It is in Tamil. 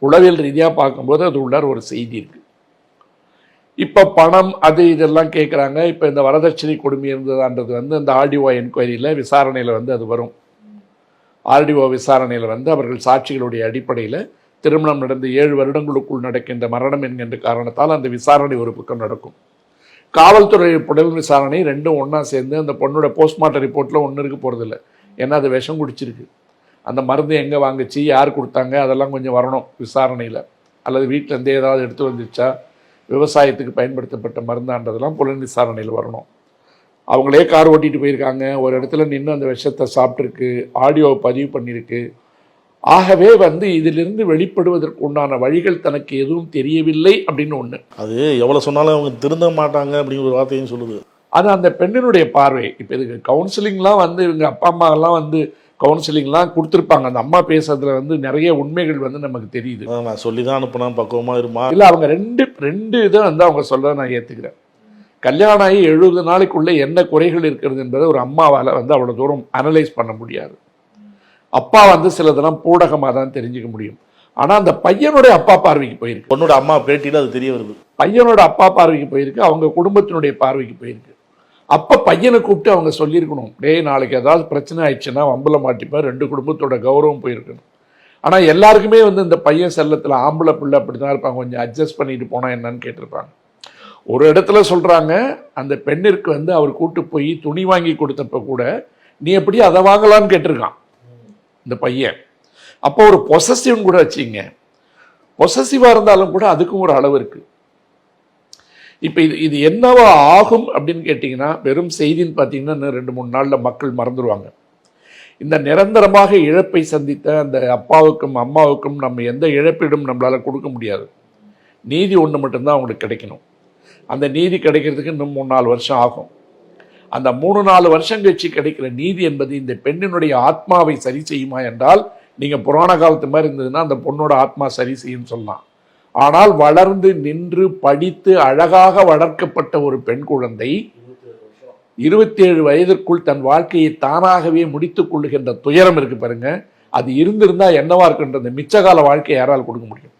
உளவியல் ரீதியாக பார்க்கும்போது அது உள்ளார ஒரு செய்தி இருக்கு. இப்போ பணம் அது இதெல்லாம் கேட்குறாங்க. இப்போ இந்த வரதட்சணை கொடுமை இருந்ததான்றது இந்த ஆர்டிஓ என்கொயரியில் விசாரணையில் அது வரும். ஆர்டிஓ விசாரணையில் அவர்கள் சாட்சிகளுடைய அடிப்படையில் திருமணம் நடந்து 7 வருடங்களுக்குள் நடக்கின்ற மரணம் என்கின்ற காரணத்தால் அந்த விசாரணை ஒரு பக்கம் நடக்கும். காவல்துறை புலன் விசாரணை ரெண்டும் ஒன்றா சேர்ந்து அந்த பொண்ணோட போஸ்ட்மார்ட்டம் ரிப்போர்ட்டில் ஒன்று இருக்க போகிறதில்ல. ஏன்னா அது விஷம் குடிச்சிருக்கு. அந்த மருந்து எங்கே வாங்கிச்சு, யார் கொடுத்தாங்க, அதெல்லாம் கொஞ்சம் வரணும் விசாரணையில். அல்லது வீட்டிலேருந்தே ஏதாவது எடுத்து வந்துச்சா, விவசாயத்துக்கு பயன்படுத்தப்பட்ட மருந்தான்றதெல்லாம் புலன் விசாரணையில் வரணும். அவங்களே கார் ஓட்டிகிட்டு போயிருக்காங்க, ஒரு இடத்துல நின்று அந்த விஷத்தை சாப்பிட்ருக்கு, ஆடியோவை பதிவு பண்ணியிருக்கு. ஆகவே இதிலிருந்து வெளிப்படுவதற்கு உண்டான வழிகள் தனக்கு எதுவும் தெரியவில்லை அப்படின்னு ஒன்று. அது எவ்வளோ சொன்னாலும் அவங்க திருந்த மாட்டாங்க அப்படிங்கிற ஒரு வார்த்தையும் சொல்லுது. அது அந்த பெண்ணினுடைய பார்வை. இப்போ இதுக்கு கவுன்சிலிங்லாம் இவங்க அப்பா அம்மாவெல்லாம் கவுன்சிலிங்லாம் கொடுத்துருப்பாங்க. அந்த அம்மா பேசுறதுல நிறைய உண்மைகள் நமக்கு தெரியுது. நான் சொல்லி தான் அனுப்புனா பக்குவமா இருமா இல்லை, அவங்க ரெண்டு இதை அவங்க சொல்ல நான் ஏற்றுக்கிறேன். கல்யாணம் ஆகி 70 நாளைக்குள்ளே என்ன குறைகள் இருக்கிறது என்பதை ஒரு அம்மாவால் அவ்வளோ தூரம் அனலைஸ் பண்ண முடியாது. அப்பா சிலதெல்லாம் பூடகமாக தான் தெரிஞ்சுக்க முடியும். ஆனால் அந்த பையனுடைய அப்பா பார்வைக்கு போயிருக்கு. பொண்ணோட அம்மா பேட்டியில் அது தெரிய வருது. பையனோட அப்பா பார்வைக்கு போயிருக்கு, அவங்க குடும்பத்தினுடைய பார்வைக்கு போயிருக்கு. அப்போ பையனை கூப்பிட்டு அவங்க சொல்லியிருக்கணும், நாளைக்கு ஏதாவது பிரச்சனை ஆயிடுச்சுன்னா வம்புல மாட்டிப்பா, 2 குடும்பத்தோட கௌரவம் போயிருக்கணும். ஆனால் எல்லாருக்குமே இந்த பையன் செல்லத்தில் ஆம்பளை பிள்ளை அப்படி தான் இருப்பாங்க, கொஞ்சம் அட்ஜஸ்ட் பண்ணிட்டு போனால் என்னன்னு கேட்டிருப்பாங்க. ஒரு இடத்துல சொல்கிறாங்க, அந்த பெண்ணிற்கு அவர் கூட்டு போய் துணி வாங்கி கொடுத்தப்ப கூட நீ எப்படி அதை வாங்கலான்னு கேட்டிருக்கான் இந்த பையன். அப்போ ஒரு பொசசிவ் கூட வச்சிங்க. பொசசிவாக இருந்தாலும் கூட அதுக்கும் ஒரு அளவு இருக்குது. இப்போ இது என்னவா ஆகும் அப்படின்னு கேட்டிங்கன்னா, வெறும் செய்தின்னு பார்த்தீங்கன்னா இன்னும் 2-3 நாளில் மக்கள் மறந்துடுவாங்க. இந்த நிரந்தரமாக இழப்பை சந்தித்த அந்த அப்பாவுக்கும் அம்மாவுக்கும் நம்ம எந்த இழப்பீடும் நம்மளால் கொடுக்க முடியாது. நீதி ஒன்று மட்டும்தான் அவங்களுக்கு கிடைக்கணும். அந்த நீதி கிடைக்கிறதுக்கு இன்னும் 3-4 வருஷம் ஆகும். அந்த 3-4 வருஷம் கழிச்சு கிடைக்கிற நீதி என்பது இந்த பெண்ணினுடைய ஆத்மாவை சரி செய்யுமா என்றால், நீங்கள் புராண காலத்து மாதிரி இருந்ததுன்னா அந்த பொண்ணோட ஆத்மா சரி செய்யும் சொல்லலாம். ஆனால் வளர்ந்து நின்று படித்து அழகாக வளர்க்கப்பட்ட ஒரு பெண் குழந்தை 27 வயதிற்குள் தன் வாழ்க்கையை தானாகவே முடித்துக் கொள்ளுகின்ற துயரம் இருக்கு பாருங்க. அது இருந்திருந்தா என்னவா இருக்குன்ற மிச்சகால வாழ்க்கையை யாரால் கொடுக்க முடியும்?